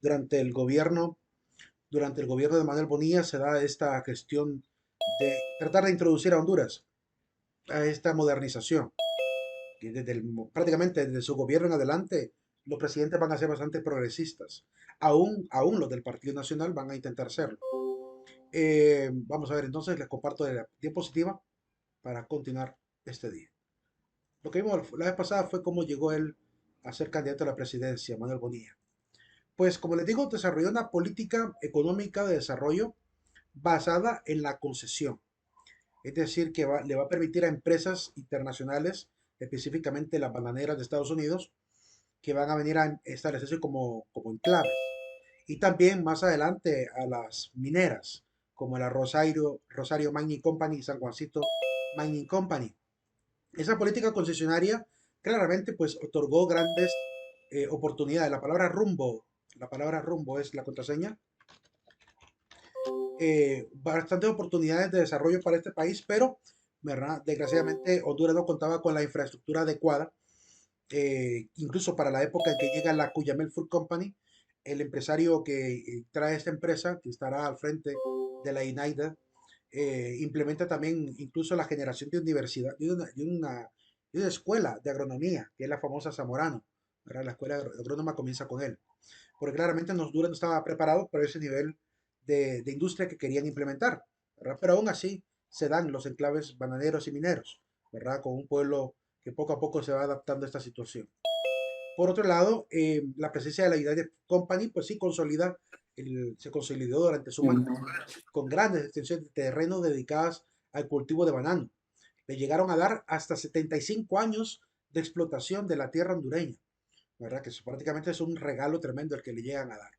durante el gobierno, durante el gobierno de Manuel Bonilla se da esta gestión de tratar de introducir a Honduras a esta modernización, que prácticamente desde su gobierno en adelante los presidentes van a ser bastante progresistas. Aún los del Partido Nacional van a intentar serlo. Vamos a ver, entonces les comparto la diapositiva para continuar este día. Lo que vimos la vez pasada fue cómo llegó él a ser candidato a la presidencia, Manuel Bonilla. Pues como les digo, desarrolló una política económica de desarrollo basada en la concesión. Es decir, que le va a permitir a empresas internacionales, específicamente las bananeras de Estados Unidos, que van a venir a establecerse como enclaves. Y también más adelante a las mineras, como la Rosario Mining Company y San Juancito Mining Company. Esa política concesionaria claramente pues otorgó grandes oportunidades. La palabra rumbo es la contraseña, bastantes oportunidades de desarrollo para este país, pero ¿verdad? Desgraciadamente Honduras no contaba con la infraestructura adecuada, incluso para la época en que llega la Cuyamel Food Company, el empresario que trae esta empresa, que estará al frente de la INAIDA, implementa también incluso la generación de universidad, de una escuela de agronomía, que es la famosa Zamorano, ¿verdad? La escuela agrónoma comienza con él, porque claramente Honduras no estaba preparado para ese nivel de industria que querían implementar, ¿verdad? Pero aún así se dan los enclaves bananeros y mineros, ¿verdad? Con un pueblo que poco a poco se va adaptando a esta situación. Por otro lado, la presencia de la United Company, pues sí se consolidó durante su mandato con grandes extensiones de terreno dedicadas al cultivo de banano. Le llegaron a dar hasta 75 años de explotación de la tierra hondureña, ¿verdad? Que eso prácticamente es un regalo tremendo el que le llegan a dar.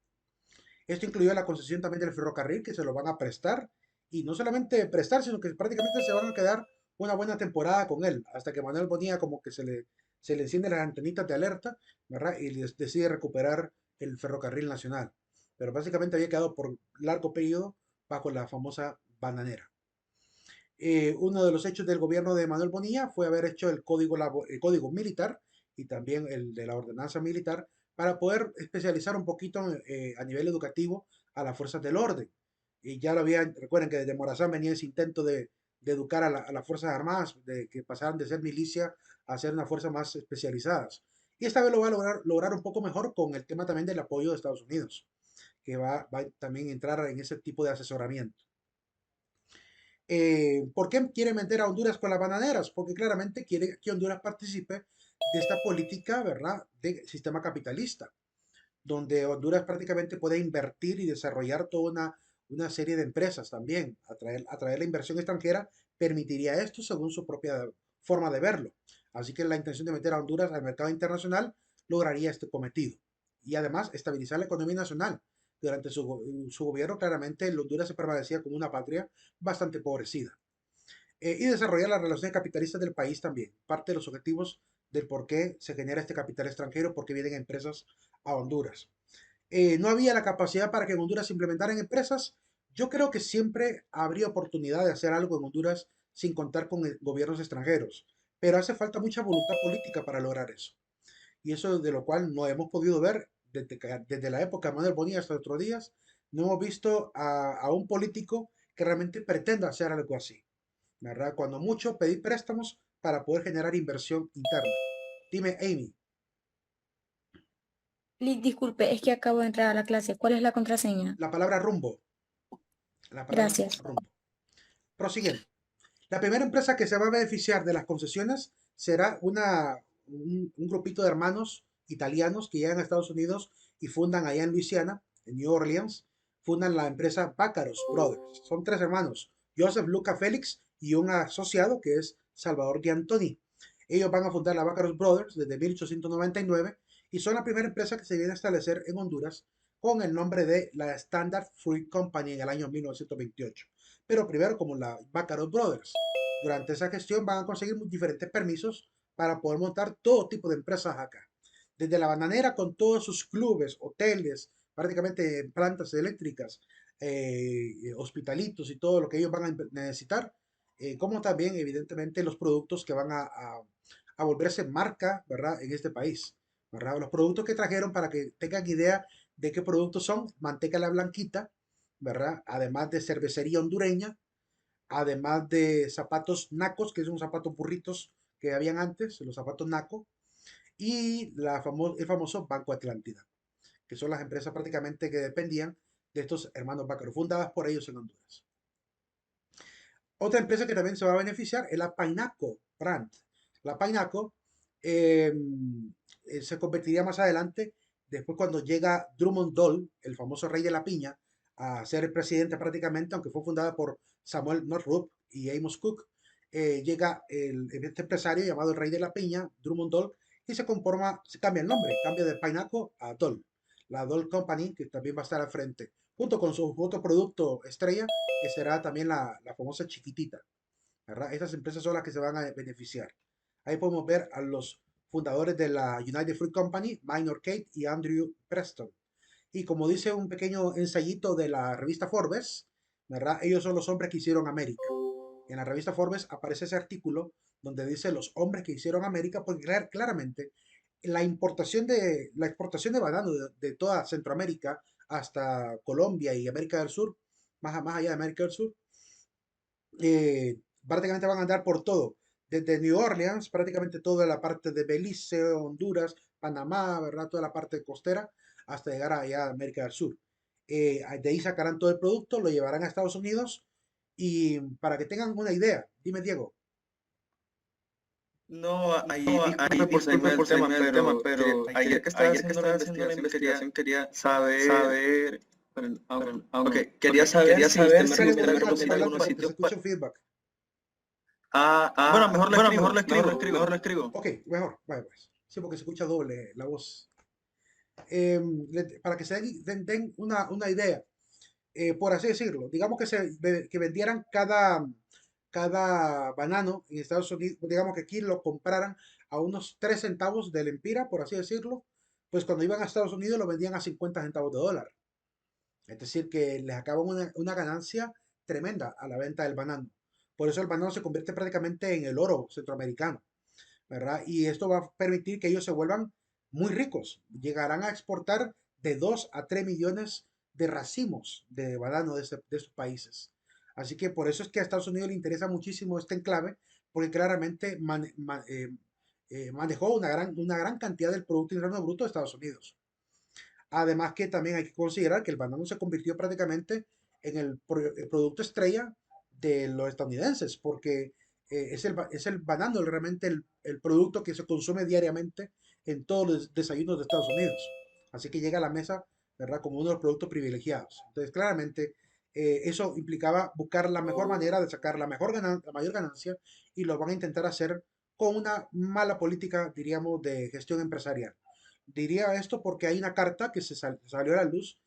Esto incluyó la concesión también del ferrocarril, que se lo van a prestar, y no solamente prestar, sino que prácticamente se van a quedar una buena temporada con él, hasta que Manuel Bonilla como que se le enciende las antenitas de alerta, ¿verdad? Y decide recuperar el ferrocarril nacional. Pero básicamente había quedado por largo periodo bajo la famosa bananera. Uno de los hechos del gobierno de Manuel Bonilla fue haber hecho el código militar y también el de la ordenanza militar para poder especializar un poquito a nivel educativo a las fuerzas del orden. Y ya lo habían, recuerden que desde Morazán venía ese intento de educar a las Fuerzas Armadas, de que pasaran de ser milicia a ser una fuerza más especializadas. Y esta vez lo va a lograr un poco mejor con el tema también del apoyo de Estados Unidos, que va también a entrar en ese tipo de asesoramiento. ¿Por qué quiere meter a Honduras con las bananeras? Porque claramente quiere que Honduras participe de esta política, ¿verdad?, de sistema capitalista, donde Honduras prácticamente puede invertir y desarrollar toda una serie de empresas también. Atraer la inversión extranjera permitiría esto según su propia forma de verlo. Así que la intención de meter a Honduras al mercado internacional lograría este cometido. Y además estabilizar la economía nacional. Durante su gobierno, claramente, Honduras se permanecía como una patria bastante empobrecida. Y desarrollar las relaciones capitalistas del país también. Parte de los objetivos del por qué se genera este capital extranjero, por qué vienen empresas a Honduras. No había la capacidad para que en Honduras se implementaran empresas. Yo creo que siempre habría oportunidad de hacer algo en Honduras sin contar con gobiernos extranjeros, pero hace falta mucha voluntad política para lograr eso. Y eso de lo cual no hemos podido ver desde la época de Manuel Bonilla hasta otros días. No hemos visto a un político que realmente pretenda hacer algo así, ¿verdad? Cuando mucho pedir préstamos para poder generar inversión interna. Dime, Amy, Disculpe, es que acabo de entrar a la clase. ¿Cuál es la contraseña? la palabra rumbo, la palabra Gracias. rumbo. Prosiguiendo. La primera empresa que se va a beneficiar de las concesiones será un grupito de hermanos italianos que llegan a Estados Unidos y fundan allá en Luisiana, en New Orleans, fundan la empresa Baccaros Brothers. Son tres hermanos, Joseph, Luca, Félix y un asociado que es Salvador Giantoni. Ellos van a fundar la Baccaros Brothers desde 1899 y son la primera empresa que se viene a establecer en Honduras con el nombre de la Standard Fruit Company en el año 1928. Pero primero como la Baccarat Brothers. Durante esa gestión van a conseguir diferentes permisos para poder montar todo tipo de empresas acá. Desde la bananera con todos sus clubes, hoteles, prácticamente plantas eléctricas, hospitalitos y todo lo que ellos van a necesitar, como también evidentemente los productos que van a volverse marca, ¿verdad? En este país, ¿verdad? Los productos que trajeron para que tengan idea ¿De qué productos son? Manteca la blanquita, ¿verdad? Además de cervecería hondureña, además de zapatos nacos, que son zapatos burritos que habían antes, los zapatos naco, y el famoso Banco Atlántida, que son las empresas prácticamente que dependían de estos hermanos Bácaro, fundadas por ellos en Honduras. Otra empresa que también se va a beneficiar es la Painaco Brand. La Painaco eh, se convertiría más adelante, después cuando llega Drummond Doll, el famoso rey de la piña, a ser el presidente prácticamente, aunque fue fundada por Samuel Northup y Amos Cook, llega este empresario llamado el rey de la piña, Drummond Doll, y se cambia el nombre, cambia de Painaco a Doll. La Doll Company, que también va a estar al frente, junto con su otro producto estrella, que será también la famosa chiquitita, ¿verdad? Estas empresas son las que se van a beneficiar. Ahí podemos ver a los fundadores de la United Fruit Company, Minor Kate y Andrew Preston. Y como dice un pequeño ensayito de la revista Forbes, ¿verdad? Ellos son los hombres que hicieron América. En la revista Forbes aparece ese artículo donde dice los hombres que hicieron América, porque claramente la exportación de banano de toda Centroamérica hasta Colombia y América del Sur, más allá de América del Sur, prácticamente van a andar por todo, desde New Orleans, prácticamente toda la parte de Belice, Honduras, Panamá, ¿verdad? Toda la parte costera, hasta llegar allá a América del Sur. De ahí sacarán todo el producto, lo llevarán a Estados Unidos y para que tengan una idea, dime Diego. No, ahí No, disculpe por disculpe salirme del por tema, salirme del tema, pero pero ayer que estaba ayer que haciendo la estaba haciendo la investigación investigación quería saber, saber, bueno, ok, bueno, quería saber quería si usted saber me si usted me recomienda recomienda algunos porque se sitios escucha un feedback. bueno, mejor lo Mejor escribo, lo mejor lo escribo, escribo. mejor lo escribo. Ok, mejor, vaya pues. Sí, porque se escucha doble la voz. Para que den una idea, por así decirlo, digamos que vendieran cada banano en Estados Unidos, digamos que aquí lo compraran a unos 3 centavos del empira, por así decirlo, pues cuando iban a Estados Unidos lo vendían a 50 centavos de dólar. Es decir, que les acaban una ganancia tremenda a la venta del banano. Por eso el banano se convierte prácticamente en el oro centroamericano, ¿verdad? Y esto va a permitir que ellos se vuelvan muy ricos. Llegarán a exportar de 2 a 3 millones de racimos de banano de estos países. Así que por eso es que a Estados Unidos le interesa muchísimo este enclave, porque claramente manejó una gran cantidad del Producto Interno Bruto de Estados Unidos. Además que también hay que considerar que el banano se convirtió prácticamente en el producto estrella de los estadounidenses, porque es el banano realmente el producto que se consume diariamente en todos los desayunos de Estados Unidos. Así que llega a la mesa, ¿verdad? Como uno de los productos privilegiados. Entonces, claramente, eso implicaba buscar la mejor manera de sacar la mayor ganancia y lo van a intentar hacer con una mala política, diríamos, de gestión empresarial. Diría esto porque hay una carta que salió a la luz,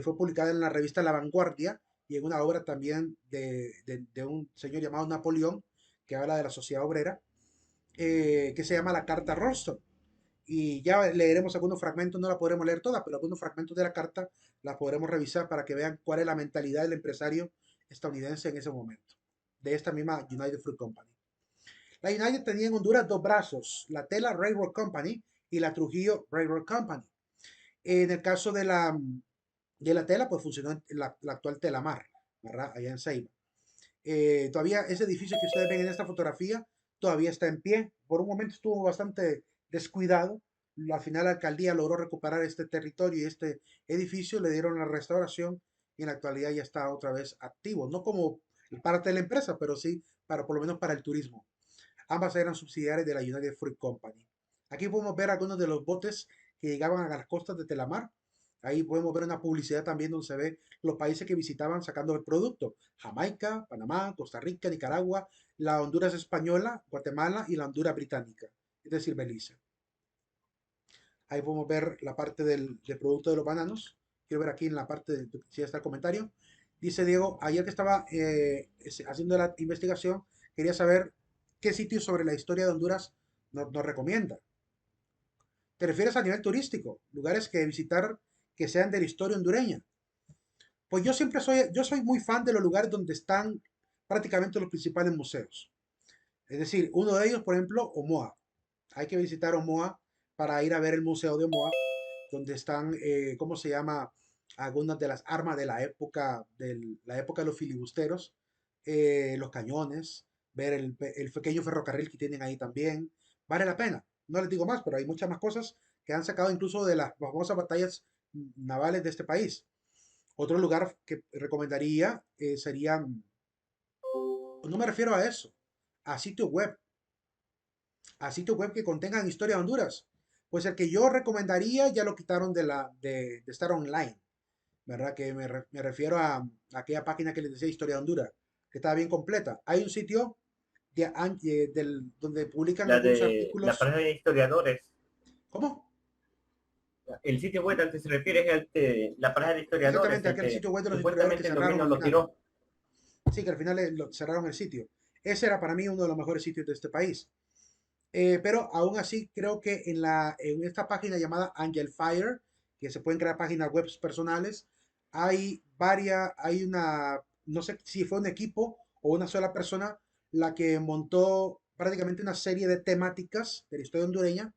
fue publicada en la revista La Vanguardia y en una obra también de un señor llamado Napoleón, que habla de la sociedad obrera, que se llama la Carta Ralston. Y ya leeremos algunos fragmentos, no la podremos leer toda, pero algunos fragmentos de la carta la podremos revisar para que vean cuál es la mentalidad del empresario estadounidense en ese momento, de esta misma United Fruit Company. La United tenía en Honduras dos brazos, la Tela Railroad Company y la Trujillo Railroad Company. En el caso de la tela, pues funcionó en la actual Telamar, ¿verdad? Allá en Ceiba. Todavía ese edificio que ustedes ven en esta fotografía todavía está en pie. Por un momento estuvo bastante descuidado. Al final la alcaldía logró recuperar este territorio y este edificio, le dieron la restauración y en la actualidad ya está otra vez activo. No como parte de la empresa, pero sí para por lo menos para el turismo. Ambas eran subsidiarias de la United Fruit Company. Aquí podemos ver algunos de los botes que llegaban a las costas de Telamar. Ahí podemos ver una publicidad también donde se ve los países que visitaban sacando el producto. Jamaica, Panamá, Costa Rica, Nicaragua, la Honduras española, Guatemala y la Honduras británica, es decir, Belice. Ahí podemos ver la parte del producto de los bananos. Quiero ver aquí en la parte de si está el comentario. Dice Diego, ayer que estaba haciendo la investigación, quería saber qué sitios sobre la historia de Honduras nos recomienda. ¿Te refieres a nivel turístico? Lugares que visitar que sean de la historia hondureña. Pues yo soy muy fan de los lugares donde están prácticamente los principales museos. Es decir, uno de ellos, por ejemplo, Omoa. Hay que visitar Omoa para ir a ver el museo de Omoa, donde están, ¿cómo se llama? Algunas de las armas de la época de los filibusteros, los cañones, ver el pequeño ferrocarril que tienen ahí también. Vale la pena. No les digo más, pero hay muchas más cosas que han sacado incluso de las famosas batallas navales de este país. Otro lugar que recomendaría sería, no me refiero a eso, a sitios web, que contengan historia de Honduras. Pues el que yo recomendaría ya lo quitaron de estar online, ¿verdad? Que me refiero a aquella página que les decía Historia de Honduras, que estaba bien completa. Hay un sitio donde publican La algunos de la artículos. página de historiadores. ¿Cómo? El sitio web al que se refiere es la página de historiadores, Exactamente, el aquel que sitio web de los historiadores que supuestamente el cerraron gobierno al lo final. tiró. Sí, que al final cerraron el sitio. Ese era para mí uno de los mejores sitios de este país. Pero aún así creo que en esta página llamada Angel Fire, que se pueden crear páginas web personales, hay una, no sé si fue un equipo o una sola persona la que montó prácticamente una serie de temáticas de la historia hondureña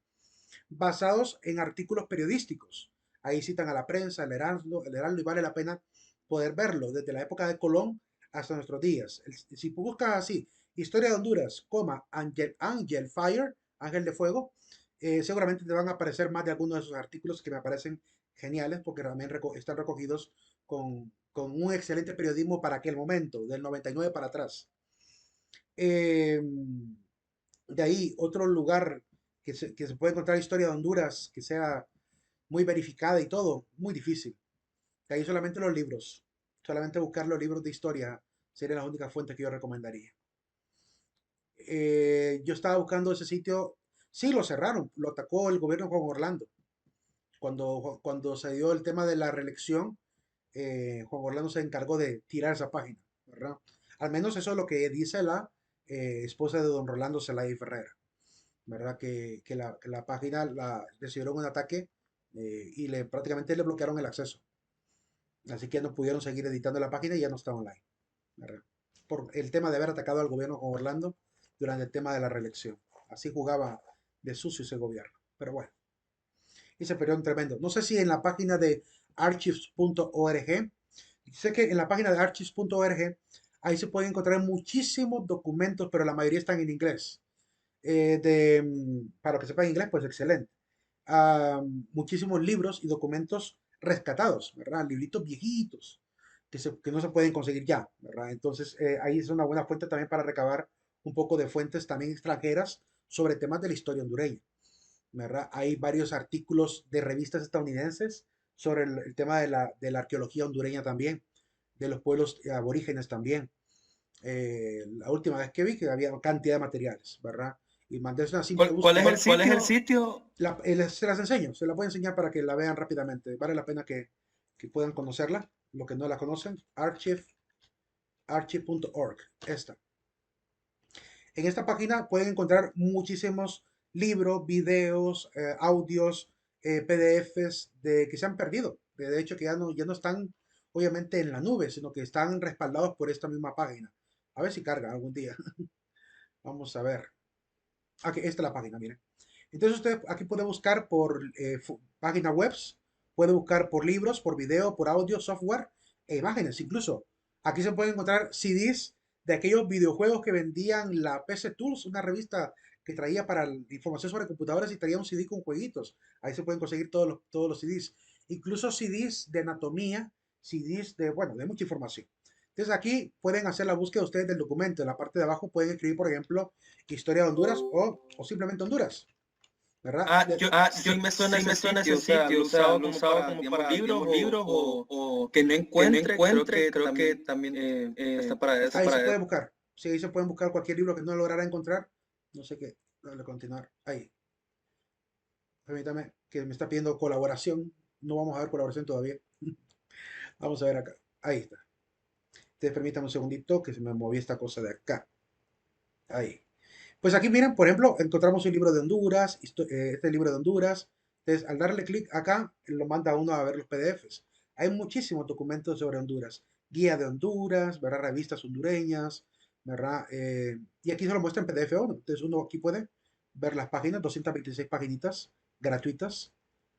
basados en artículos periodísticos. Ahí citan a la prensa, el Heraldo, y vale la pena poder verlo desde la época de Colón hasta nuestros días. Si buscas así, Historia de Honduras, Angel Fire, Ángel de Fuego, seguramente te van a aparecer más de algunos de esos artículos que me parecen geniales porque también están recogidos con un excelente periodismo para aquel momento, del 99 para atrás. Eh, de ahí, otro lugar que se puede encontrar historia de Honduras, que sea muy verificada y todo, muy difícil. De ahí solamente los libros. Solamente buscar los libros de historia serían las únicas fuentes que yo recomendaría. Yo estaba buscando ese sitio. Sí, lo cerraron. Lo atacó el gobierno de Juan Orlando. Cuando se dio el tema de la reelección, Juan Orlando se encargó de tirar esa página, ¿verdad? Al menos eso es lo que dice la esposa de don Rolando Zelaya y Ferrera, ¿verdad? Que la página recibieron un ataque y prácticamente le bloquearon el acceso. Así que no pudieron seguir editando la página y ya no está online, ¿verdad? Por el tema de haber atacado al gobierno con Orlando durante el tema de la reelección. Así jugaba de sucio ese gobierno. Pero bueno, ese periodo tremendo. No sé si en la página de archives.org, sé que en la página de archives.org, ahí se pueden encontrar muchísimos documentos, pero la mayoría están en inglés. Para que sepan inglés, pues excelente. Muchísimos libros y documentos rescatados, ¿verdad? Libritos viejitos que no se pueden conseguir ya, ¿verdad? Entonces, ahí es una buena fuente también para recabar un poco de fuentes también extranjeras sobre temas de la historia hondureña, ¿verdad? Hay varios artículos de revistas estadounidenses sobre el tema de la arqueología hondureña también, de los pueblos aborígenes también. La última vez que vi que había cantidad de materiales, ¿verdad? Y mandé una simple ¿Cuál es búsqueda. el ¿Cuál es el sitio? Se las enseño, se las voy a enseñar para que la vean rápidamente. Vale la pena que puedan conocerla, los que no la conocen. Archive.org. En esta página pueden encontrar muchísimos libros, videos, audios, PDFs que se han perdido. De hecho, que ya no están obviamente en la nube, sino que están respaldados por esta misma página. A ver si carga algún día. Vamos a ver. Aquí, esta es la página, miren. Entonces usted aquí puede buscar por páginas webs, puede buscar por libros, por video, por audio, software e imágenes. Incluso aquí se pueden encontrar CDs de aquellos videojuegos que vendían la PC Tools, una revista que traía para información sobre computadoras y traía un CD con jueguitos. Ahí se pueden conseguir todos los CDs. Incluso CDs de anatomía, CDs bueno, de mucha información. Entonces aquí pueden hacer la búsqueda ustedes del documento. En la parte de abajo pueden escribir, por ejemplo, Historia de Honduras o simplemente Honduras, ¿verdad? Sí Sí me suena ese o sea, sitio, lo usaba lo como usaba para, como digamos, para, libros digamos, libros o que no que no encuentre, encuentre, creo que también también Eh, está para eso. ahí se puede buscar. Sí, ahí se pueden buscar cualquier libro que no lograra encontrar. No sé qué. Dale continuar. Ahí. Permítame que me está pidiendo colaboración. No vamos a ver colaboración todavía. Vamos a ver acá. Ahí está. Entonces permítame un segundito que se me movió esta cosa de acá. Ahí. Pues aquí miren, por ejemplo, encontramos un libro de Honduras, este libro de Honduras. Entonces, al darle clic acá, lo manda a uno a ver los PDFs. Hay muchísimos documentos sobre Honduras. Guía de Honduras, ¿verdad? Revistas hondureñas, ¿verdad? Y aquí se lo muestra en PDF uno. Entonces, uno aquí puede ver las páginas, 226 paginitas gratuitas,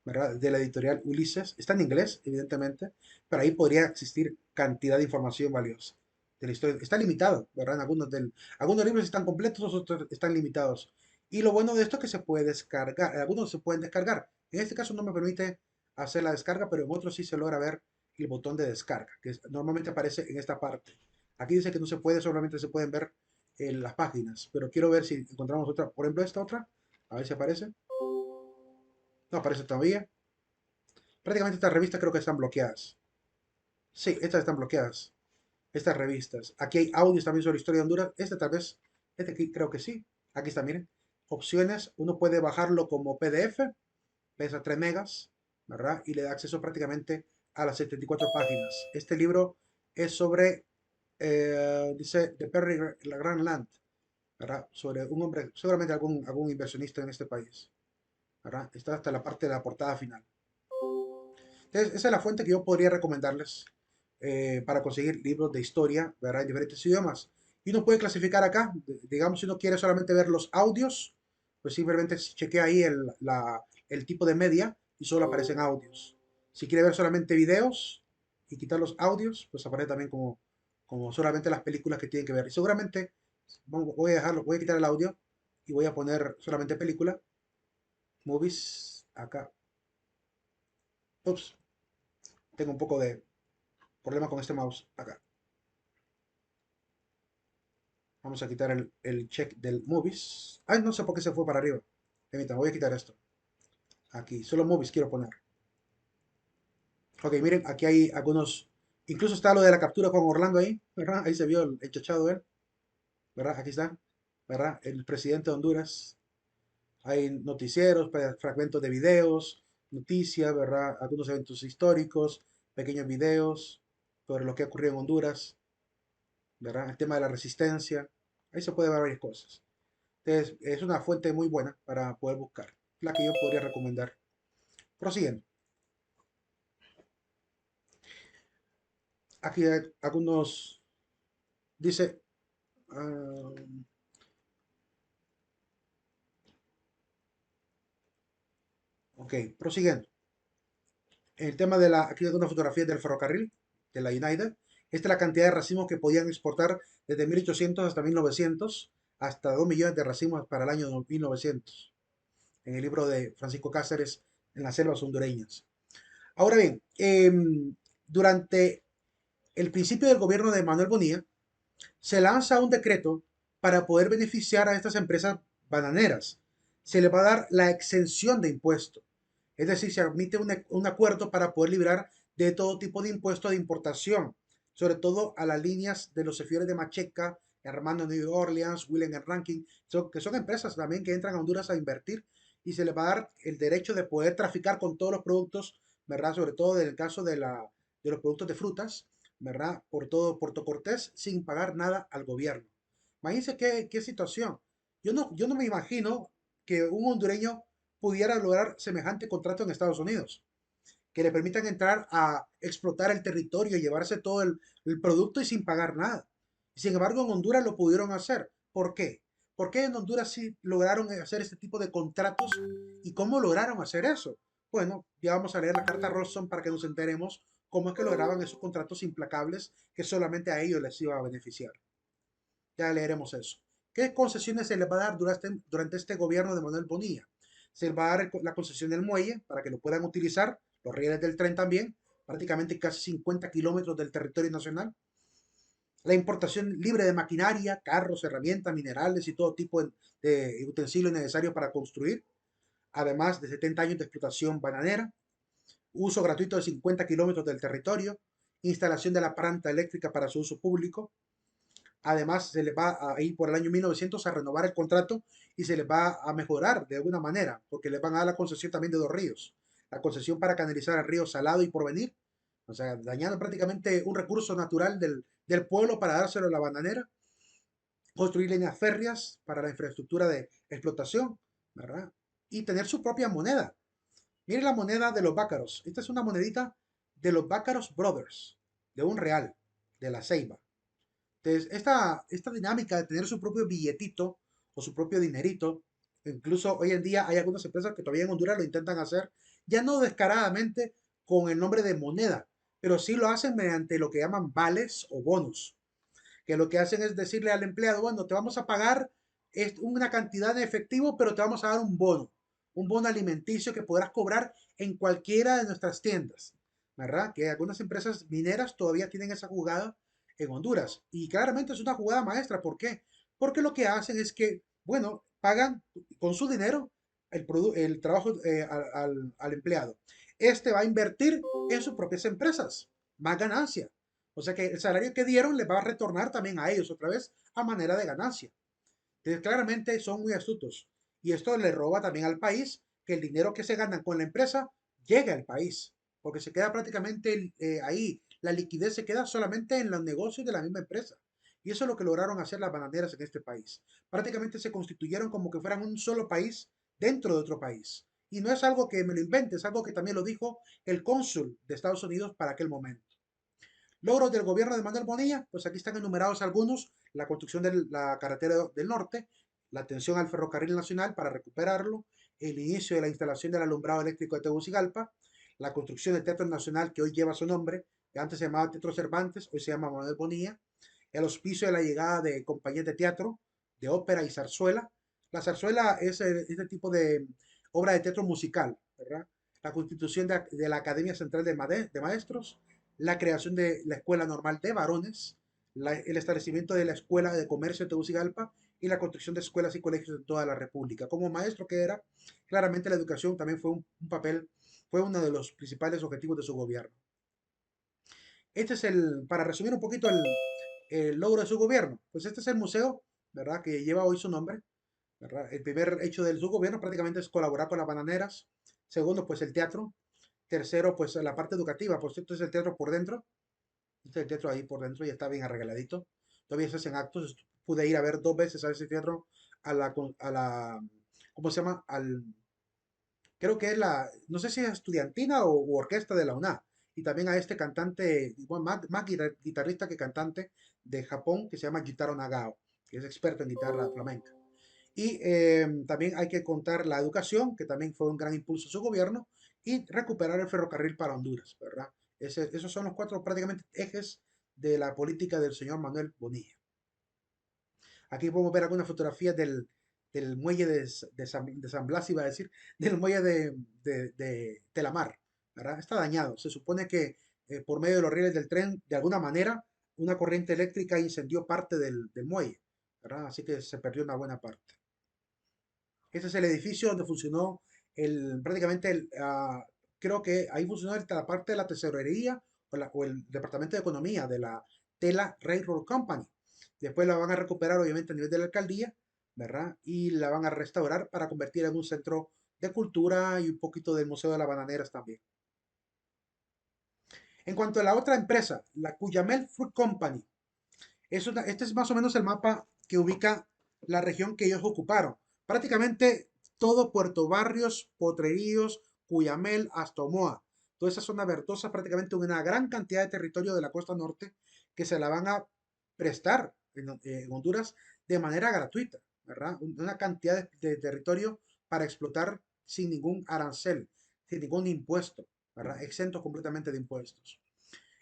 ¿verdad? De la editorial Ulises. Está en inglés, evidentemente, pero ahí podría existir cantidad de información valiosa de la historia. Está limitado, ¿verdad? Algunos libros están completos, otros están limitados. Y lo bueno de esto es que se puede descargar. Algunos se pueden descargar. En este caso no me permite hacer la descarga, pero en otros sí se logra ver el botón de descarga, normalmente aparece en esta parte. Aquí dice que no se puede, solamente se pueden ver las páginas, pero quiero ver si encontramos otra. Por ejemplo, esta otra, a ver si aparece. No aparece todavía. Prácticamente estas revistas creo que están bloqueadas. Sí, estas están bloqueadas. Estas revistas. Aquí hay audios también sobre historia de Honduras. Este tal vez, este aquí creo que sí. Aquí está, miren. Opciones. Uno puede bajarlo como PDF. Pesa 3 megas, ¿verdad? Y le da acceso prácticamente a las 74 páginas. Este libro es sobre, dice, The Perry La Grand Land, ¿verdad? Sobre un hombre, seguramente algún inversionista en este país, ¿verdad? Está hasta la parte de la portada final. Entonces, esa es la fuente que yo podría recomendarles para conseguir libros de historia, ¿verdad? En diferentes idiomas. Y uno puede clasificar acá, digamos, si uno quiere solamente ver los audios, pues simplemente chequea ahí el tipo de media y solo aparecen audios. Si quiere ver solamente videos y quitar los audios, pues aparece también como solamente las películas que tienen que ver. Y seguramente voy a dejarlo, voy a quitar el audio y voy a poner solamente película, movies, acá. Ups, tengo un poco de problema con este mouse acá. Vamos a quitar el check del movies. Ay, no sé por qué se fue para arriba. Permítanme, voy a quitar esto. Aquí, solo movies quiero poner. Ok, miren, aquí hay algunos. Incluso está lo de la captura con Orlando ahí, ¿verdad? Ahí se vio el chachado él, ¿verdad? Aquí está, ¿verdad? El presidente de Honduras. Hay noticieros, fragmentos de videos, noticias, ¿verdad? Algunos eventos históricos, pequeños videos sobre lo que ocurrió en Honduras, ¿verdad? El tema de la resistencia. Ahí se puede ver varias cosas. Entonces, es una fuente muy buena para poder buscar, la que yo podría recomendar. Prosiguiendo. Aquí hay algunos, dice, ah, ok, prosiguiendo. El tema de aquí hay algunas fotografías del ferrocarril, de la United. Esta es la cantidad de racimos que podían exportar desde 1800 hasta 1900, hasta 2 millones de racimos para el año 1900, en el libro de Francisco Cáceres, en las selvas hondureñas. Ahora bien, durante el principio del gobierno de Manuel Bonilla, se lanza un decreto para poder beneficiar a estas empresas bananeras. Se le va a dar la exención de impuesto. Es decir, se admite un acuerdo para poder liberar de todo tipo de impuestos de importación, sobre todo a las líneas de los cefiores de Macheca, Armando New Orleans, William Rankin, que son empresas también que entran a Honduras a invertir y se les va a dar el derecho de poder traficar con todos los productos, ¿verdad? Sobre todo en el caso de los productos de frutas, ¿verdad? Por todo Puerto Cortés sin pagar nada al gobierno. Imagínense qué situación. Yo no me imagino que un hondureño pudiera lograr semejante contrato en Estados Unidos, que le permitan entrar a explotar el territorio, llevarse todo el producto y sin pagar nada. Sin embargo, en Honduras lo pudieron hacer. ¿Por qué? ¿Por qué en Honduras sí lograron hacer este tipo de contratos y cómo lograron hacer eso? Bueno, ya vamos a leer la carta Rossum para que nos enteremos cómo es que lograban esos contratos implacables que solamente a ellos les iba a beneficiar. Ya leeremos eso. ¿Qué concesiones se les va a dar durante este gobierno de Manuel Bonilla? Se les va a dar la concesión del muelle para que lo puedan utilizar, los rieles del tren también, prácticamente casi 50 kilómetros del territorio nacional. La importación libre de maquinaria, carros, herramientas, minerales y todo tipo de utensilios necesarios para construir, además de 70 años de explotación bananera, uso gratuito de 50 kilómetros del territorio, instalación de la planta eléctrica para su uso público. Además, se les va a ir por el año 1900 a renovar el contrato y se les va a mejorar de alguna manera, porque les van a dar la concesión también de dos ríos. La concesión para canalizar el río Salado y Porvenir, o sea, dañando prácticamente un recurso natural del pueblo para dárselo a la bananera. Construir líneas férreas para la infraestructura de explotación, ¿verdad? Y tener su propia moneda. Miren la moneda de los Bácaros. Esta es una monedita de los Bácaros Brothers, de un real, de la Ceiba. Entonces, esta dinámica de tener su propio billetito o su propio dinerito, incluso hoy en día hay algunas empresas que todavía en Honduras lo intentan hacer, ya no descaradamente con el nombre de moneda, pero sí lo hacen mediante lo que llaman vales o bonos, que lo que hacen es decirle al empleado, bueno, te vamos a pagar una cantidad de efectivo, pero te vamos a dar un bono alimenticio que podrás cobrar en cualquiera de nuestras tiendas, ¿verdad? Que algunas empresas mineras todavía tienen esa jugada en Honduras. Y claramente es una jugada maestra. ¿Por qué? Porque lo que hacen es que, bueno, pagan con su dinero el trabajo al empleado. Este va a invertir en sus propias empresas, más ganancia. O sea que el salario que dieron les va a retornar también a ellos otra vez a manera de ganancia. Entonces, claramente son muy astutos. Y esto le roba también al país que el dinero que se ganan con la empresa llegue al país. Porque se queda prácticamente ahí. La liquidez se queda solamente en los negocios de la misma empresa. Y eso es lo que lograron hacer las bananeras en este país. Prácticamente se constituyeron como que fueran un solo país dentro de otro país. Y no es algo que me lo invente, es algo que también lo dijo el cónsul de Estados Unidos para aquel momento. Logros del gobierno de Manuel Bonilla, pues aquí están enumerados algunos: la construcción de la carretera del norte, la atención al ferrocarril nacional para recuperarlo, el inicio de la instalación del alumbrado eléctrico de Tegucigalpa, la construcción del Teatro Nacional que hoy lleva su nombre, que antes se llamaba Teatro Cervantes, hoy se llama Manuel Bonilla, el auspicio de la llegada de compañías de teatro, de ópera y zarzuela. La zarzuela es este tipo de obra de teatro musical, ¿verdad? La constitución de la Academia Central de Maestros, la creación de la Escuela Normal de Varones, el establecimiento de la Escuela de Comercio de Tegucigalpa y la construcción de escuelas y colegios en toda la República. Como maestro que era, claramente la educación también fue un papel, fue uno de los principales objetivos de su gobierno. Este es para resumir un poquito el logro de su gobierno, pues este es el museo, ¿verdad? Que lleva hoy su nombre, ¿verdad? El primer hecho de su gobierno prácticamente es colaborar con las bananeras. Segundo, pues el teatro. Tercero, pues la parte educativa. Por cierto, es el teatro por dentro. Este es el teatro ahí por dentro, ya está bien arregladito. Todavía se hacen actos. Pude ir a ver 2 veces a ese teatro a la, ¿cómo se llama? Creo que es no sé si es estudiantina o orquesta de la UNA. Y también a este cantante, igual más guitarrista que cantante de Japón, que se llama Jitaro Nagao, que es experto en guitarra flamenca. Y también hay que contar la educación, que también fue un gran impulso de su gobierno, y recuperar el ferrocarril para Honduras, ¿verdad? Esos son los 4 prácticamente ejes de la política del señor Manuel Bonilla. Aquí podemos ver algunas fotografías del muelle de San Blas, iba a decir, del muelle de Telamar, ¿verdad? Está dañado. Se supone que por medio de los rieles del tren, de alguna manera, una corriente eléctrica incendió parte del muelle, ¿verdad? Así que se perdió una buena parte. Este es el edificio donde funcionó prácticamente creo que ahí funcionó la parte de la tesorería o el departamento de economía de la Tela Railroad Company. Después la van a recuperar obviamente a nivel de la alcaldía, ¿verdad? Y la van a restaurar para convertir en un centro de cultura y un poquito del Museo de las Bananeras también. En cuanto a la otra empresa, la Cuyamel Fruit Company, este es más o menos el mapa que ubica la región que ellos ocuparon. Prácticamente todo Puerto Barrios, Potrerillos, Cuyamel, hasta Omoa. Toda esa zona verdosa, prácticamente una gran cantidad de territorio de la costa norte que se la van a prestar en Honduras de manera gratuita, ¿verdad? Una cantidad de territorio para explotar sin ningún arancel, sin ningún impuesto, ¿verdad? Exento completamente de impuestos.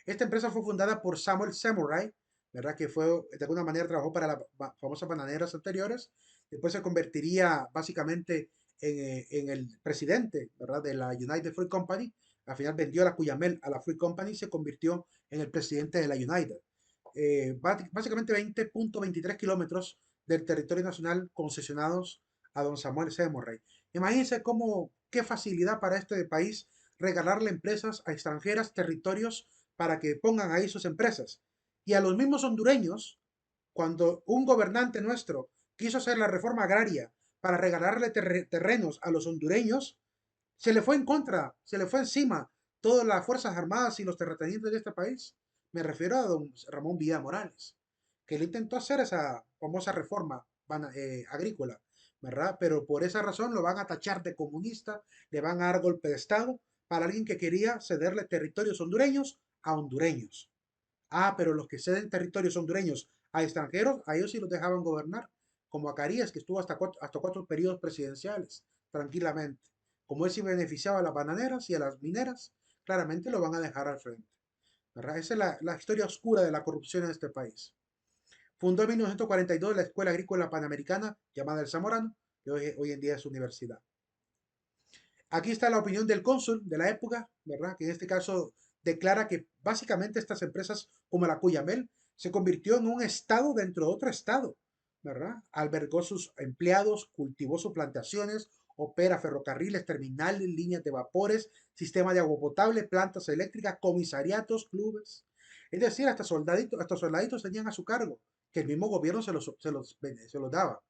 Esta empresa fue fundada por Samuel Samurai, ¿verdad? Que fue, de alguna manera, trabajó para las famosas bananeras anteriores. Después se convertiría básicamente en el presidente, ¿verdad? De la United Fruit Company. Al final vendió la Cuyamel a la Fruit Company y se convirtió en el presidente de la United. Básicamente 20.23 kilómetros del territorio nacional concesionados a don Samuel Samurai. Imagínense qué facilidad para este país regalarle empresas a extranjeras territorios para que pongan ahí sus empresas. Y a los mismos hondureños, cuando un gobernante nuestro quiso hacer la reforma agraria para regalarle terrenos a los hondureños, se le fue en contra, se le fue encima todas las Fuerzas Armadas y los terratenientes de este país. Me refiero a don Ramón Villa Morales, que él intentó hacer esa famosa reforma agrícola, ¿verdad? Pero por esa razón lo van a tachar de comunista, le van a dar golpe de Estado para alguien que quería cederle territorios hondureños a hondureños. Ah, pero los que ceden territorios hondureños a extranjeros, a ellos sí los dejaban gobernar, como a Carías, que estuvo hasta 4 periodos presidenciales, tranquilamente, como él sí beneficiaba a las bananeras y a las mineras, claramente lo van a dejar al frente, ¿verdad? Esa es la historia oscura de la corrupción en este país. Fundó en 1942 la Escuela Agrícola Panamericana, llamada El Zamorano, que hoy en día es universidad. Aquí está la opinión del cónsul de la época, ¿verdad? Que en este caso declara que básicamente estas empresas como la Cuyamel se convirtió en un estado dentro de otro estado, ¿verdad? Albergó sus empleados, cultivó sus plantaciones, opera ferrocarriles, terminales, líneas de vapores, sistema de agua potable, plantas eléctricas, comisariatos, clubes. Es decir, hasta soldaditos tenían a su cargo, que el mismo gobierno se los daba.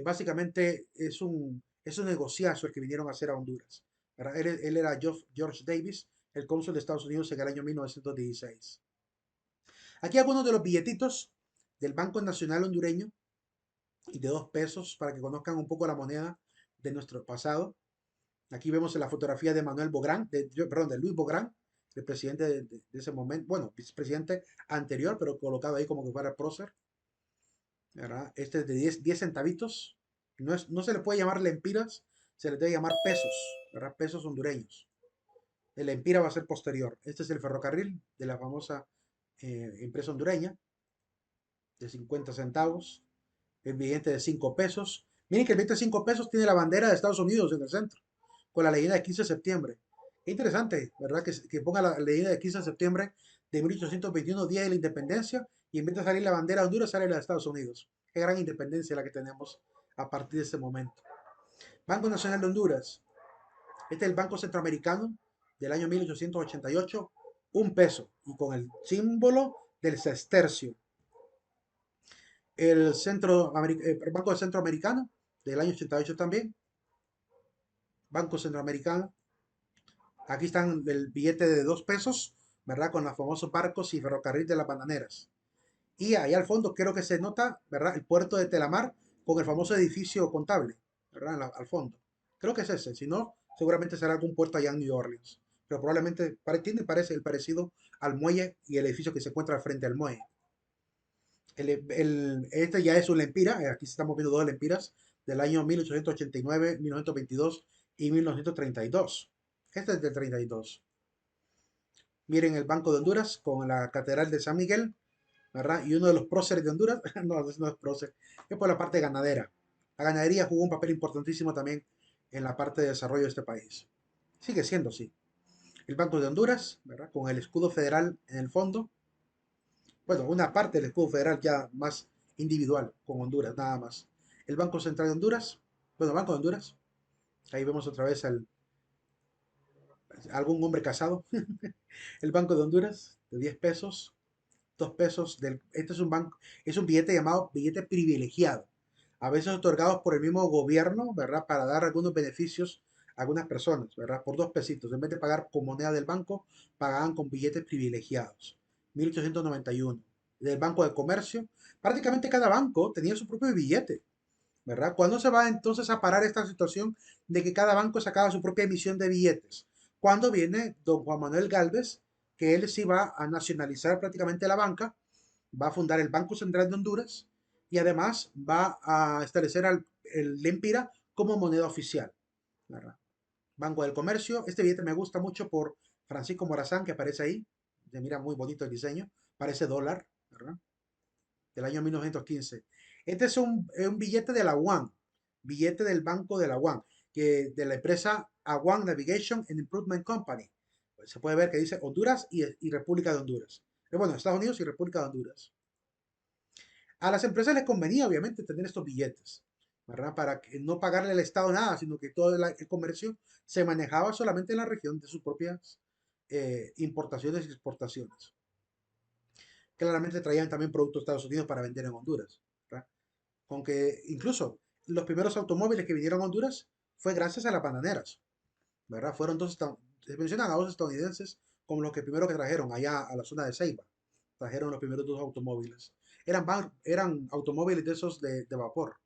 Básicamente es un negociazo el que vinieron a hacer a Honduras, ¿verdad? Él era George Davis, el cónsul de Estados Unidos en el año 1916. Aquí algunos de los billetitos del Banco Nacional Hondureño y de 2 pesos para que conozcan un poco la moneda de nuestro pasado. Aquí vemos la fotografía de Manuel Bográn, perdón, de Luis Bográn, el presidente de ese momento, bueno, vicepresidente anterior, pero colocado ahí como que fuera prócer, ¿verdad? Este es de 10 centavitos. No se le puede llamar lempiras, se le debe llamar pesos, ¿verdad? Pesos hondureños. El empira va a ser posterior. Este es el ferrocarril de la famosa empresa hondureña, de 50 centavos. El billete de 5 pesos. Miren que el billete de 5 pesos tiene la bandera de Estados Unidos en el centro, con la leyenda de 15 de septiembre. Qué interesante, ¿verdad? Que ponga la leyenda de 15 de septiembre de 1821, Día de la Independencia, y en vez de salir la bandera de Honduras, sale la de Estados Unidos. Qué gran independencia la que tenemos a partir de ese momento. Banco Nacional de Honduras. Este es el Banco Centroamericano del año 1888, 1 peso, y con el símbolo del sestercio. El Banco Centroamericano del año 88 también, Banco Centroamericano. Aquí están el billete de 2 pesos, ¿verdad? Con los famosos barcos y ferrocarril de las bananeras. Y ahí al fondo creo que se nota, ¿verdad? El puerto de Telamar con el famoso edificio contable, ¿verdad? Al fondo. Creo que es ese. Si no, seguramente será algún puerto allá en New Orleans. Pero probablemente parece el parecido al muelle y el edificio que se encuentra al frente al muelle. Este ya es un lempira. Aquí estamos viendo 2 lempiras del año 1889, 1922 y 1932. Este es del 32. Miren el Banco de Honduras con la Catedral de San Miguel, ¿verdad? Y uno de los próceres de Honduras, no es prócer, es por la parte ganadera. La ganadería jugó un papel importantísimo también en la parte de desarrollo de este país. Sigue siendo así. El Banco de Honduras, ¿verdad? Con el escudo federal en el fondo. Bueno, una parte del escudo federal ya más individual, con Honduras, nada más. El Banco Central de Honduras, bueno, Banco de Honduras. Ahí vemos otra vez algún hombre casado. El Banco de Honduras, de 10 pesos. 2 pesos. Este es un billete llamado billete privilegiado. A veces otorgados por el mismo gobierno, ¿verdad? Para dar algunos beneficios a algunas personas, ¿verdad? Por 2 pesitos. En vez de pagar con moneda del banco, pagaban con billetes privilegiados. 1891. Del Banco de Comercio. Prácticamente cada banco tenía su propio billete, ¿verdad? ¿Cuándo se va entonces a parar esta situación de que cada banco sacaba su propia emisión de billetes? Cuando viene don Juan Manuel Gálvez, que él sí va a nacionalizar prácticamente la banca, va a fundar el Banco Central de Honduras y además va a establecer el lempira como moneda oficial, ¿verdad? Banco del Comercio, este billete me gusta mucho por Francisco Morazán, que aparece ahí, se mira muy bonito el diseño, parece dólar, ¿verdad? Del año 1915. Este es un billete de la UAN, billete del Banco de la UAN, de la empresa AWAN Navigation and Improvement Company. Pues se puede ver que dice Honduras y República de Honduras. Bueno, Estados Unidos y República de Honduras. A las empresas les convenía, obviamente, tener estos billetes, ¿verdad? Para no pagarle al Estado nada, sino que todo el comercio se manejaba solamente en la región de sus propias importaciones y exportaciones. Claramente traían también productos de Estados Unidos para vender en Honduras, ¿verdad? Con que incluso los primeros automóviles que vinieron a Honduras fue gracias a las bananeras, ¿verdad? Fueron se mencionan a 2 estadounidenses como los que primero que trajeron allá a la zona de Ceiba. Trajeron los primeros 2 automóviles. Eran automóviles de esos de vapor,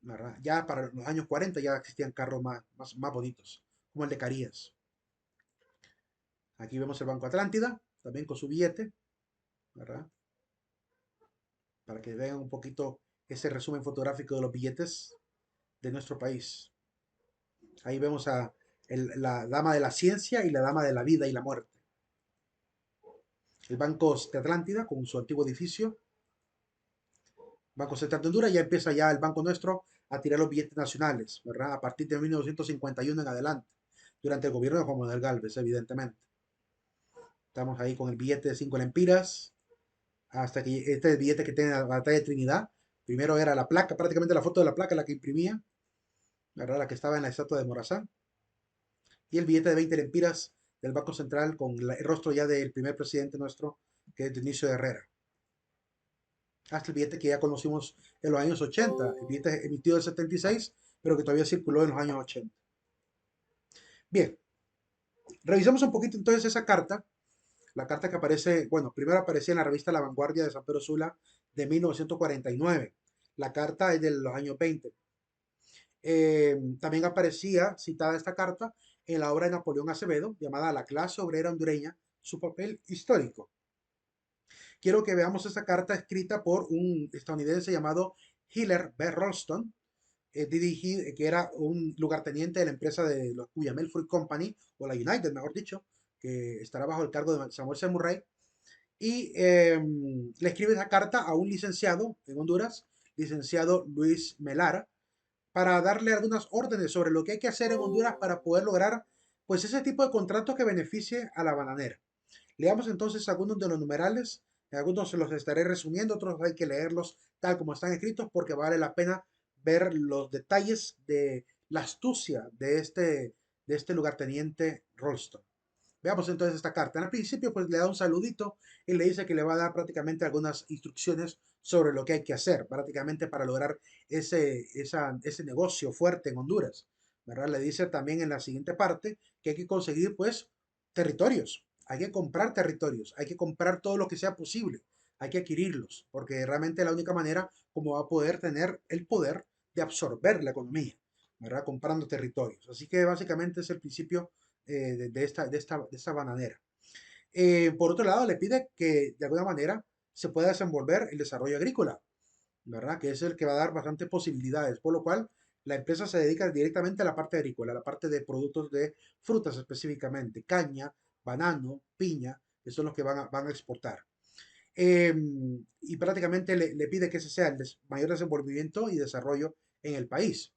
¿verdad? Ya para los años 40 ya existían carros más bonitos, como el de Carías. Aquí vemos el Banco Atlántida, también con su billete, ¿verdad? Para que vean un poquito ese resumen fotográfico de los billetes de nuestro país. Ahí vemos a la dama de la ciencia y la dama de la vida y la muerte. El Banco de Atlántida con su antiguo edificio. Banco Central de Honduras, ya empieza ya el Banco Nuestro a tirar los billetes nacionales, ¿verdad? A partir de 1951 en adelante, durante el gobierno de Juan Manuel Gálvez, evidentemente. Estamos ahí con el billete de 5 lempiras, hasta que este billete que tiene la batalla de Trinidad, primero era la placa, prácticamente la foto de la placa la que imprimía, ¿verdad? La que estaba en la estatua de Morazán, y el billete de 20 lempiras del Banco Central con el rostro ya del primer presidente nuestro, que es Dionisio Herrera. Hasta el billete que ya conocimos en los años 80, el billete emitido en 76, pero que todavía circuló en los años 80. Bien, revisamos un poquito entonces esa carta. La carta que aparece, bueno, primero aparecía en la revista La Vanguardia de San Pedro Sula de 1949. La carta es de los años 20. También aparecía citada esta carta en la obra de Napoleón Acevedo llamada La clase obrera hondureña, su papel histórico. Quiero que veamos esta carta escrita por un estadounidense llamado Hiller B. Ralston, que era un lugarteniente de la empresa de los Cuyamel Fruit Company, o la United, mejor dicho, que estará bajo el cargo de Samuel C. Murray, y le escribe esa carta a un licenciado en Honduras, licenciado Luis Melara, para darle algunas órdenes sobre lo que hay que hacer en Honduras para poder lograr pues ese tipo de contratos que beneficie a la bananera. Leamos entonces algunos de los numerales, algunos se los estaré resumiendo, otros hay que leerlos tal como están escritos porque vale la pena ver los detalles de la astucia de este lugarteniente Rolston. Veamos entonces esta carta. En el principio, pues le da un saludito y le dice que le va a dar prácticamente algunas instrucciones sobre lo que hay que hacer, prácticamente para lograr ese negocio fuerte en Honduras. ¿Verdad? Le dice también en la siguiente parte que hay que conseguir, pues, territorios. Hay que comprar territorios, hay que comprar todo lo que sea posible, hay que adquirirlos, porque realmente es la única manera como va a poder tener el poder de absorber la economía, ¿verdad? Comprando territorios. Así que básicamente es el principio de esta bananera. Por otro lado, le pide que de alguna manera se pueda desenvolver el desarrollo agrícola, ¿verdad? Que es el que va a dar bastantes posibilidades, por lo cual la empresa se dedica directamente a la parte agrícola, a la parte de productos de frutas específicamente, caña, banano, piña, que son los que van a exportar. Y prácticamente le pide que ese sea el mayor desenvolvimiento y desarrollo en el país.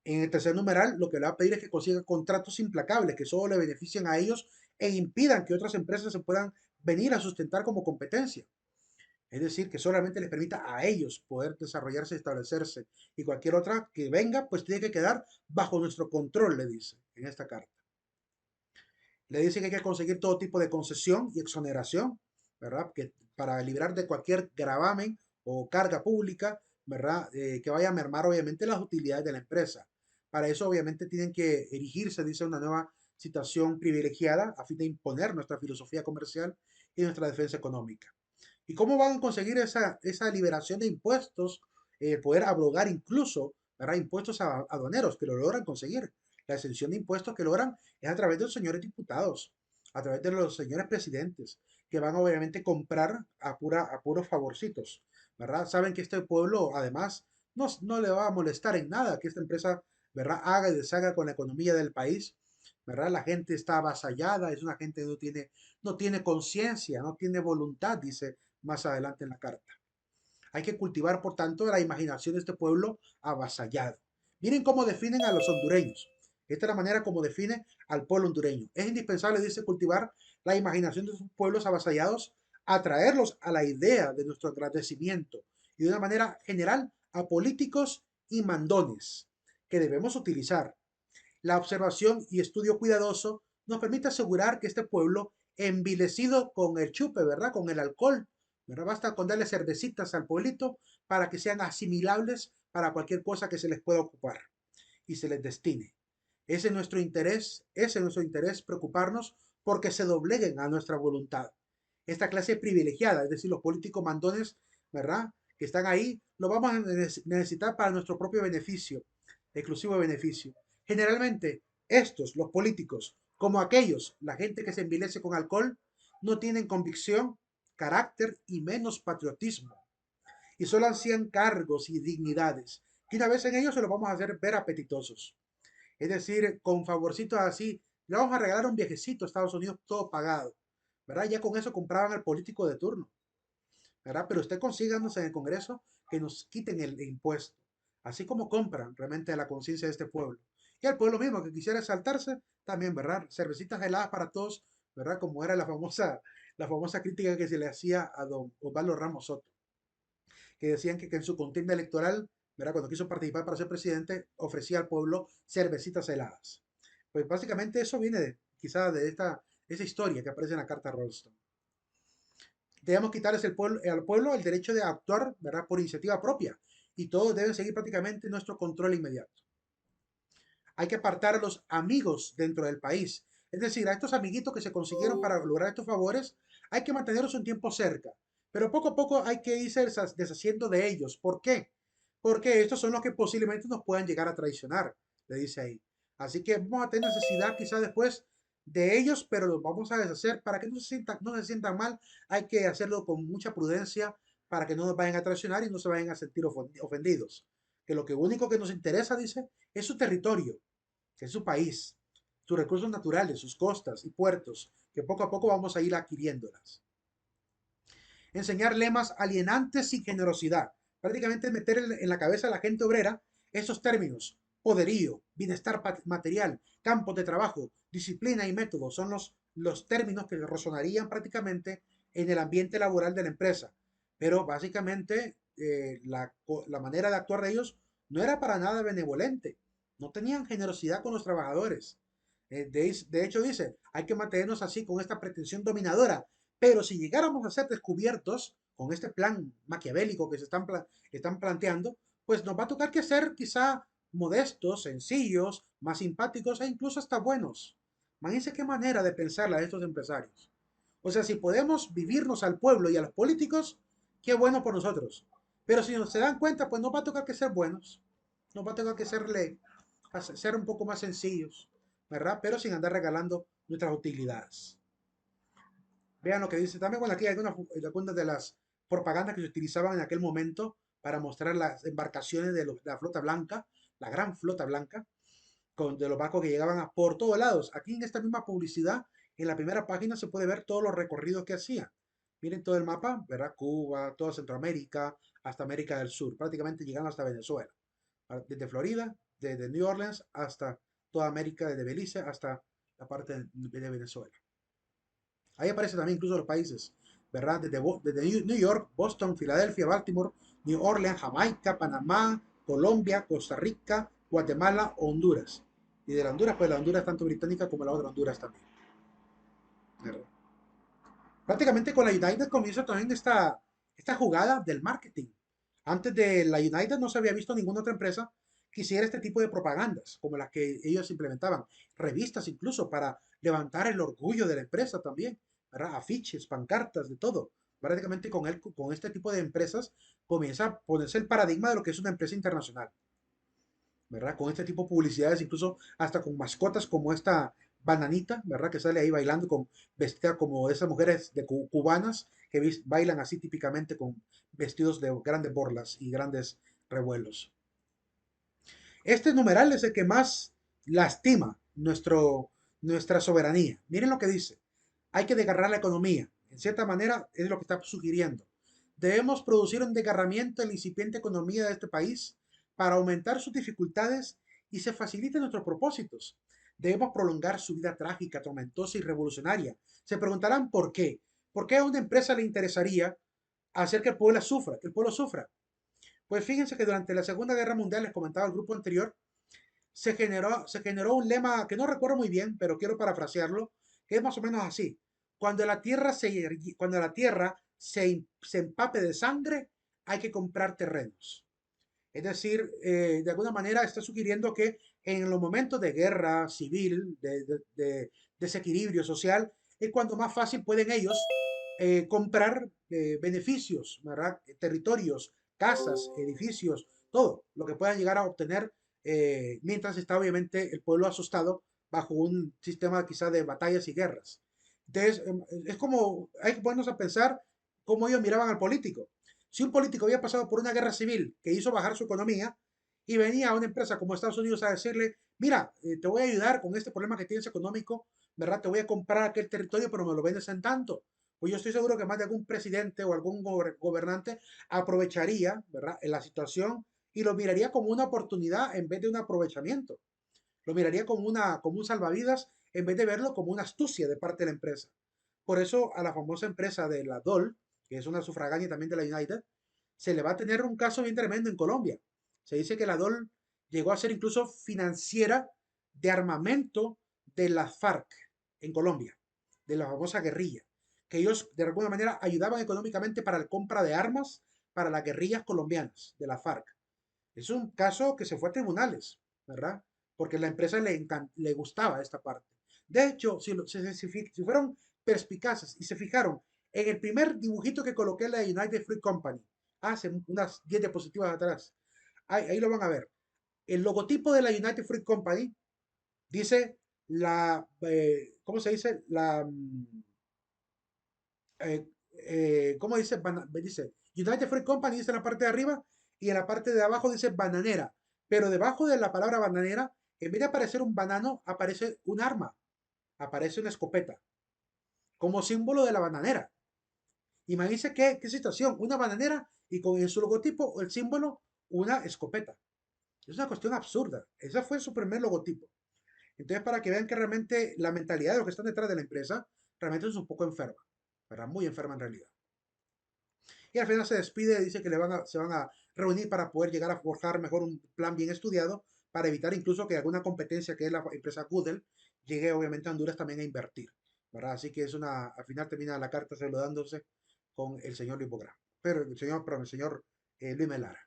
En el tercer numeral, lo que le va a pedir es que consiga contratos implacables que solo le beneficien a ellos e impidan que otras empresas se puedan venir a sustentar como competencia. Es decir, que solamente les permita a ellos poder desarrollarse y establecerse. Y cualquier otra que venga, pues tiene que quedar bajo nuestro control, le dice en esta carta. Le dice que hay que conseguir todo tipo de concesión y exoneración, ¿verdad? Que para librar de cualquier gravamen o carga pública, ¿verdad? Que vaya a mermar obviamente las utilidades de la empresa. Para eso obviamente tienen que erigirse, dice, una nueva situación privilegiada a fin de imponer nuestra filosofía comercial y nuestra defensa económica. ¿Y cómo van a conseguir esa liberación de impuestos? Poder abrogar incluso, ¿verdad? Impuestos aduaneros que lo logran conseguir. La exención de impuestos que logran es a través de los señores diputados, a través de los señores presidentes, que van obviamente a comprar a puros favorcitos, ¿verdad? Saben que este pueblo además no le va a molestar en nada que esta empresa, ¿verdad? Haga y deshaga con la economía del país, ¿verdad? La gente está avasallada, es una gente que no tiene conciencia, no tiene voluntad, dice más adelante en la carta. Hay que cultivar, por tanto, la imaginación de este pueblo avasallado. Miren cómo definen a los hondureños. Esta es la manera como define al pueblo hondureño. Es indispensable, dice, cultivar la imaginación de estos pueblos avasallados, atraerlos a la idea de nuestro agradecimiento y de una manera general a políticos y mandones que debemos utilizar. La observación y estudio cuidadoso nos permite asegurar que este pueblo, envilecido con el chupe, ¿verdad? Con el alcohol, ¿verdad? Basta con darle cervecitas al pueblito para que sean asimilables para cualquier cosa que se les pueda ocupar y se les destine. Ese es nuestro interés preocuparnos porque se dobleguen a nuestra voluntad. Esta clase privilegiada, es decir, los políticos mandones, ¿verdad? Que están ahí, lo vamos a necesitar para nuestro propio beneficio, exclusivo beneficio. Generalmente, estos, los políticos, como aquellos, la gente que se envilece con alcohol, no tienen convicción, carácter y menos patriotismo. Y solo ansían cargos y dignidades, que una vez en ellos se los vamos a hacer ver apetitosos. Es decir, con favorcitos así, le vamos a regalar un viajecito a Estados Unidos todo pagado, ¿verdad? Ya con eso compraban al político de turno, ¿verdad? Pero usted consíganos en el Congreso que nos quiten el impuesto, así como compran realmente la conciencia de este pueblo. Y el pueblo mismo que quisiera exaltarse, también, ¿verdad? Cervecitas heladas para todos, ¿verdad? Como era la famosa crítica que se le hacía a don Osvaldo Ramos Soto, que decían que en su contienda electoral, ¿verdad? Cuando quiso participar para ser presidente, ofrecía al pueblo cervecitas heladas. Pues básicamente eso viene quizá de esa historia que aparece en la carta Rolston. Debemos quitarles al pueblo el derecho de actuar, ¿verdad? Por iniciativa propia, y todos deben seguir prácticamente nuestro control inmediato. Hay que apartar a los amigos dentro del país, es decir, a estos amiguitos que se consiguieron para lograr estos favores, hay que mantenerlos un tiempo cerca, pero poco a poco hay que irse deshaciendo de ellos. ¿Por qué? Porque estos son los que posiblemente nos puedan llegar a traicionar, le dice ahí. Así que vamos a tener necesidad quizás después de ellos, pero los vamos a deshacer para que no se sientan mal. Hay que hacerlo con mucha prudencia para que no nos vayan a traicionar y no se vayan a sentir ofendidos. Que lo que único que nos interesa, dice, es su territorio, que es su país, sus recursos naturales, sus costas y puertos, que poco a poco vamos a ir adquiriéndolas. Enseñar lemas alienantes sin generosidad. Prácticamente meter en la cabeza a la gente obrera esos términos. Poderío, bienestar material, campos de trabajo, disciplina y método son los términos que resonarían prácticamente en el ambiente laboral de la empresa. Pero básicamente la manera de actuar de ellos no era para nada benevolente. No tenían generosidad con los trabajadores. De hecho, dice, hay que mantenernos así con esta pretensión dominadora, pero si llegáramos a ser descubiertos con este plan maquiavélico que están planteando, pues nos va a tocar que ser quizá modestos, sencillos, más simpáticos e incluso hasta buenos. Imagínense qué manera de pensarla de estos empresarios. O sea, si podemos vivirnos al pueblo y a los políticos, qué bueno por nosotros. Pero si no se dan cuenta, pues nos va a tocar que ser buenos. Nos va a tocar que ser un poco más sencillos, ¿verdad? Pero sin andar regalando nuestras utilidades. Vean lo que dice. También, bueno, aquí hay algunas de las propagandas que se utilizaban en aquel momento para mostrar las embarcaciones de la flota blanca, la gran flota blanca, de los barcos que llegaban por todos lados. Aquí en esta misma publicidad, en la primera página se puede ver todos los recorridos que hacían. Miren todo el mapa, ¿verdad? Cuba, toda Centroamérica, hasta América del Sur. Prácticamente llegan hasta Venezuela. Desde Florida, desde New Orleans hasta toda América, desde Belice hasta la parte de Venezuela. Ahí aparecen también incluso los países, ¿verdad? Desde New York, Boston, Filadelfia, Baltimore, New Orleans, Jamaica, Panamá, Colombia, Costa Rica, Guatemala, Honduras. Y de la Honduras, pues la Honduras tanto británica como la otra Honduras también, ¿verdad? Prácticamente con la United comienza también esta jugada del marketing. Antes de la United no se había visto ninguna otra empresa que hiciera este tipo de propagandas, como las que ellos implementaban. Revistas incluso para levantar el orgullo de la empresa también, ¿verdad? Afiches, pancartas, de todo. Prácticamente con este tipo de empresas comienza a ponerse el paradigma de lo que es una empresa internacional, ¿verdad? Con este tipo de publicidades, incluso hasta con mascotas como esta bananita, ¿verdad? Que sale ahí bailando vestida como esas mujeres cubanas que bailan así típicamente con vestidos de grandes borlas y grandes revuelos. Este numeral es el que más lastima nuestra soberanía. Miren lo que dice. Hay que desgarrar la economía. En cierta manera es lo que está sugiriendo. Debemos producir un desgarramiento en la incipiente economía de este país para aumentar sus dificultades y se faciliten nuestros propósitos. Debemos prolongar su vida trágica, tormentosa y revolucionaria. Se preguntarán por qué. ¿Por qué a una empresa le interesaría hacer que el pueblo sufra? Que el pueblo sufra. Pues fíjense que durante la Segunda Guerra Mundial, les comentaba el grupo anterior, se generó un lema que no recuerdo muy bien, pero quiero parafrasearlo, que es más o menos así. Cuando la tierra se empape de sangre, hay que comprar terrenos. Es decir, de alguna manera está sugiriendo que en los momentos de guerra civil, de desequilibrio social, es cuando más fácil pueden ellos comprar beneficios, ¿verdad? Territorios, casas, edificios, todo lo que puedan llegar a obtener mientras está obviamente el pueblo asustado bajo un sistema quizá de batallas y guerras. Entonces, es como, hay que ponernos a pensar cómo ellos miraban al político. Si un político había pasado por una guerra civil que hizo bajar su economía y venía a una empresa como Estados Unidos a decirle, mira, te voy a ayudar con este problema que tienes económico, ¿verdad? Te voy a comprar aquel territorio, pero me lo vendes en tanto. Pues yo estoy seguro que más de algún presidente o algún gobernante aprovecharía, ¿verdad?, en la situación y lo miraría como una oportunidad en vez de un aprovechamiento. Lo miraría como un salvavidas en vez de verlo como una astucia de parte de la empresa. Por eso a la famosa empresa de la DOL, que es una sufragánea también de la United, se le va a tener un caso bien tremendo en Colombia. Se dice que la DOL llegó a ser incluso financiera de armamento de las FARC en Colombia, de la famosa guerrilla, que ellos de alguna manera ayudaban económicamente para la compra de armas para las guerrillas colombianas de la FARC. Es un caso que se fue a tribunales, ¿verdad? Porque a la empresa le gustaba esta parte. De hecho, si fueron perspicaces y se fijaron en el primer dibujito que coloqué en la United Fruit Company, hace unas 10 diapositivas atrás, ahí lo van a ver. El logotipo de la United Fruit Company dice ¿cómo se dice? ¿Cómo dice? Dice United Fruit Company, dice en la parte de arriba, y en la parte de abajo dice bananera. Pero debajo de la palabra bananera, en vez de aparecer un banano, aparece un arma, aparece una escopeta, como símbolo de la bananera. Imagínense qué situación, una bananera y con en su logotipo, el símbolo, una escopeta. Es una cuestión absurda. Ese fue su primer logotipo. Entonces, para que vean que realmente la mentalidad de los que están detrás de la empresa realmente es un poco enferma, ¿verdad? Muy enferma en realidad. Y al final se despide, dice que se van a reunir para poder llegar a forjar mejor un plan bien estudiado para evitar incluso que alguna competencia que es la empresa Google llegue obviamente a Honduras también a invertir, ¿verdad? Así que al final termina la carta saludándose con el señor Luis Bogra, pero el señor Luis Melara.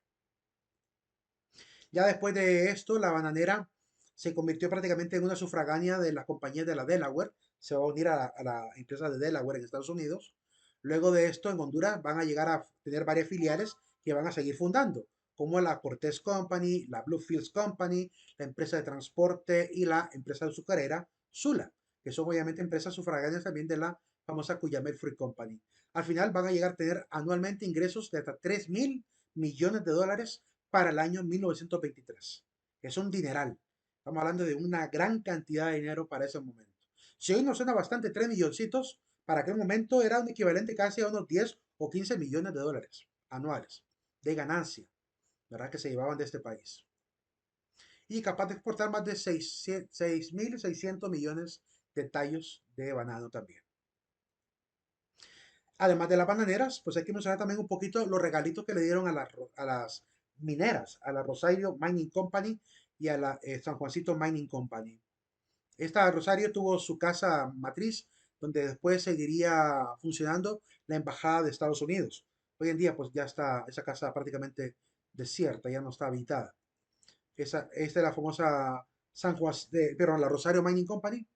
Ya después de esto, la bananera se convirtió prácticamente en una sufragánea de las compañías de la Delaware, se va a unir a la empresa de Delaware en Estados Unidos. Luego de esto, en Honduras van a llegar a tener varias filiales que van a seguir fundando, como la Cortés Company, la Bluefields Company, la empresa de transporte y la empresa azucarera Sula, que son obviamente empresas sufragáneas también de la famosa Cuyamel Fruit Company. Al final van a llegar a tener anualmente ingresos de hasta 3.000 millones de dólares para el año 1923. Es un dineral. Estamos hablando de una gran cantidad de dinero para ese momento. Si hoy nos suena bastante 3 milloncitos, para aquel momento era un equivalente casi a unos 10 o 15 millones de dólares anuales de ganancia, ¿verdad? Que se llevaban de este país. Y capaz de exportar más de 6.600 millones de tallos de banano también. Además de las bananeras, pues hay que mencionar también un poquito los regalitos que le dieron a las mineras, a la Rosario Mining Company y a la San Juancito Mining Company. Esta Rosario tuvo su casa matriz, donde después seguiría funcionando la Embajada de Estados Unidos. Hoy en día, pues ya está esa casa prácticamente desierta, ya no está habitada. Esta es la famosa la Rosario Mining Company,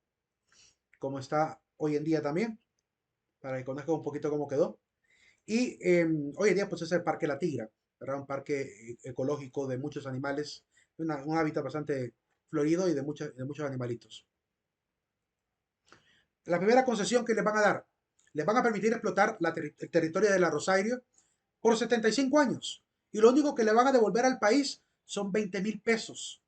como está hoy en día también, para que conozcan un poquito cómo quedó. Y hoy en día, pues es el Parque La Tigra, ¿verdad? Un parque ecológico de muchos animales, un hábitat bastante florido y de muchos animalitos. La primera concesión que les van a dar, les van a permitir explotar el territorio de la Rosario por 75 años. Y lo único que le van a devolver al país son 20.000 pesos.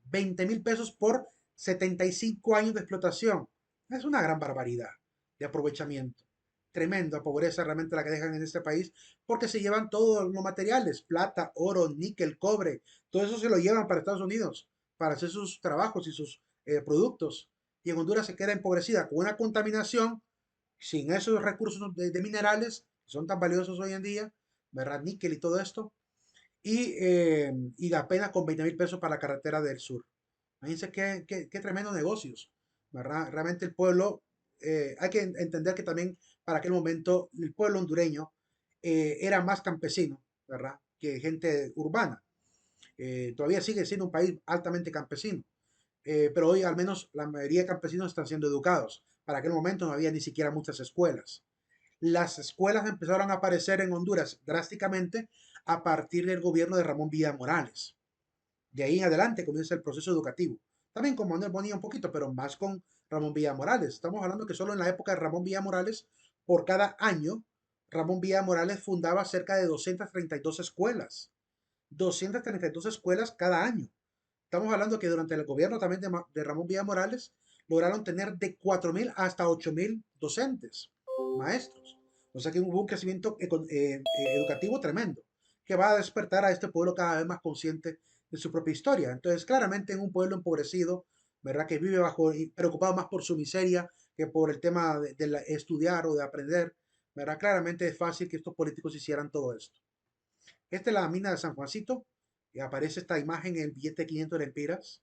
20.000 pesos por 75 años de explotación. Es una gran barbaridad de aprovechamiento. Tremenda pobreza realmente la que dejan en este país porque se llevan todos los materiales, plata, oro, níquel, cobre, todo eso se lo llevan para Estados Unidos para hacer sus trabajos y sus productos. Y en Honduras se queda empobrecida con una contaminación sin esos recursos de minerales que son tan valiosos hoy en día, ¿verdad? Níquel y todo esto, y apenas con 20.000 pesos para la carretera del sur. Imagínense qué tremendos negocios, ¿verdad? Realmente el pueblo, hay que entender que también para aquel momento el pueblo hondureño era más campesino, ¿verdad? Que gente urbana. Todavía sigue siendo un país altamente campesino, pero hoy al menos la mayoría de campesinos están siendo educados. Para aquel momento no había ni siquiera muchas escuelas. Las escuelas empezaron a aparecer en Honduras drásticamente a partir del gobierno de Ramón Villa Morales. De ahí en adelante comienza el proceso educativo. También con Manuel Bonilla un poquito, pero más con Ramón Villa Morales. Estamos hablando que solo en la época de Ramón Villa Morales, por cada año, Ramón Villa Morales fundaba cerca de 232 escuelas 232 escuelas cada año. Estamos hablando que durante el gobierno también de Ramón Villa Morales lograron tener de 4.000 hasta 8.000 docentes, maestros. O sea que hubo un crecimiento educativo tremendo, que va a despertar a este pueblo cada vez más consciente de su propia historia. Entonces, claramente en un pueblo empobrecido, ¿verdad? Que vive bajo y preocupado más por su miseria que por el tema de estudiar o de aprender, ¿verdad? Claramente es fácil que estos políticos hicieran todo esto. Esta es la mina de San Juancito, y aparece esta imagen en el billete de 500 lempiras,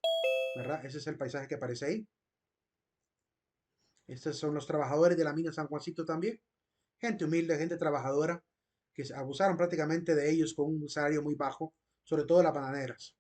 ¿verdad? Ese es el paisaje que aparece ahí. Estos son los trabajadores de la mina de San Juancito también. Gente humilde, gente trabajadora, que abusaron prácticamente de ellos con un salario muy bajo, sobre todo las bananeras.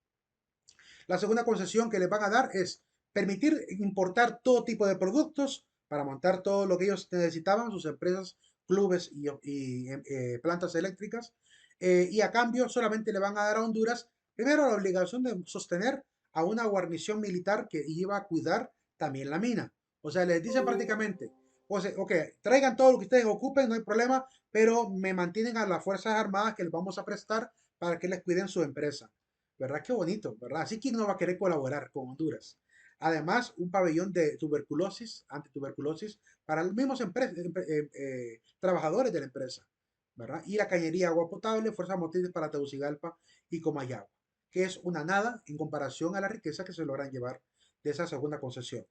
La segunda concesión que les van a dar es permitir importar todo tipo de productos para montar todo lo que ellos necesitaban, sus empresas, clubes y plantas eléctricas. Y a cambio solamente le van a dar a Honduras, primero, la obligación de sostener a una guarnición militar que iba a cuidar también la mina. O sea, les dicen prácticamente, o sea, ok, traigan todo lo que ustedes ocupen, no hay problema, pero me mantienen a las Fuerzas Armadas que les vamos a prestar para que les cuiden su empresa. ¿Verdad? Qué bonito, ¿verdad? Así que no va a querer colaborar con Honduras. Además, un pabellón de tuberculosis, antituberculosis, para los mismos trabajadores de la empresa, ¿verdad? Y la cañería agua potable, fuerzas motrices para Tegucigalpa y Comayagua, que es una nada en comparación a la riqueza que se logran llevar de esa segunda concesión.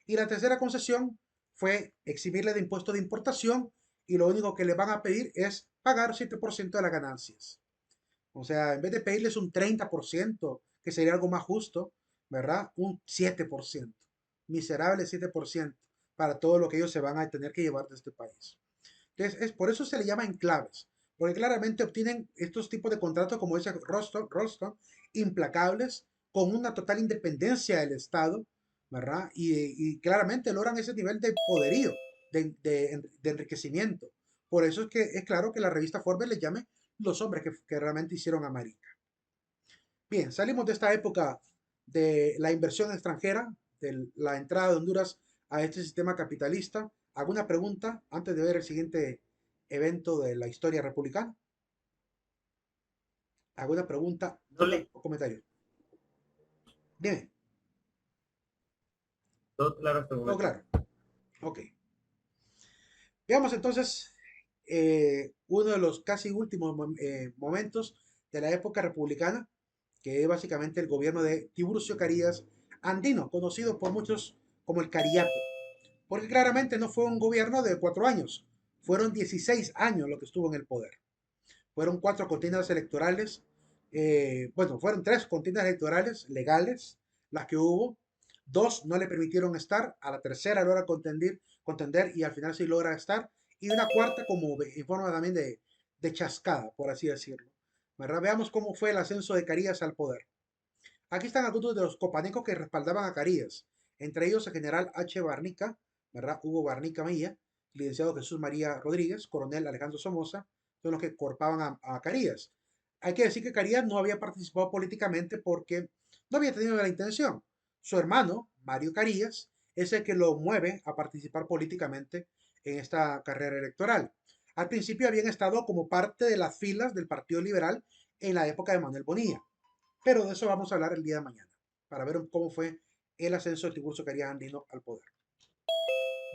Y la tercera concesión fue eximirle de impuestos de importación y lo único que le van a pedir es pagar 7% de las ganancias. O sea, en vez de pedirles un 30%, que sería algo más justo, ¿verdad? Un 7%. Miserable 7% para todo lo que ellos se van a tener que llevar de este país. Entonces, por eso se le llama enclaves, porque claramente obtienen estos tipos de contratos, como dice Rolston, implacables, con una total independencia del Estado, ¿verdad? Y claramente logran ese nivel de poderío, de enriquecimiento. Por eso es que es claro que la revista Forbes le llame los hombres que realmente hicieron América. Bien, salimos de esta época de la inversión extranjera, de la entrada de Honduras a este sistema capitalista. ¿Alguna pregunta antes de ver el siguiente evento de la historia republicana? ¿Alguna pregunta, No duda le, o comentario? Dime. todo claro hasta el Todo momento. claro. Ok. Veamos entonces uno de los casi últimos momentos de la época republicana, que es básicamente el gobierno de Tiburcio Carías Andino, conocido por muchos como el Cariato, porque claramente no fue un gobierno de 4 años, fueron 16 años lo que estuvo en el poder. Fueron 4 contiendas electorales, bueno, fueron 3 contiendas electorales legales las que hubo, 2 no le permitieron estar, a la tercera logra contender y al final sí logra estar, y una cuarta como en forma también de chascada, por así decirlo. ¿Verdad? Veamos cómo fue el ascenso de Carías al poder. Aquí están algunos de los copanecos que respaldaban a Carías, entre ellos el general H. Barnica, ¿verdad? Hugo Barnica Milla, licenciado Jesús María Rodríguez, coronel Alejandro Somoza, son los que corpaban a Carías. Hay que decir que Carías no había participado políticamente porque no había tenido la intención. Su hermano, Mario Carías, es el que lo mueve a participar políticamente en esta carrera electoral. Al principio habían estado como parte de las filas del Partido Liberal en la época de Manuel Bonilla, pero de eso vamos a hablar el día de mañana, para ver cómo fue el ascenso de Tiburcio Carías Andino al poder.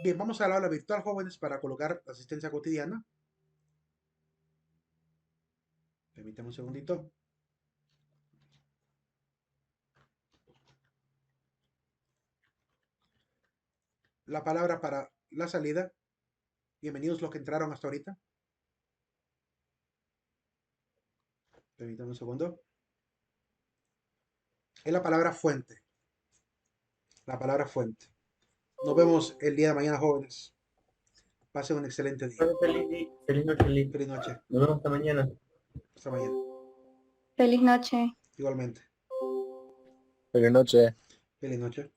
Bien, vamos a la aula virtual, jóvenes, para colocar la asistencia cotidiana. Permítame un segundito. La palabra para la salida. Bienvenidos los que entraron hasta ahorita. Permítame un segundo. Es la palabra fuente. La palabra fuente. Nos vemos el día de mañana, jóvenes. Pasen un excelente día. Feliz noche, Liz. Feliz noche. Nos vemos hasta mañana. Hasta mañana. Feliz noche. Igualmente. Feliz noche. Feliz noche.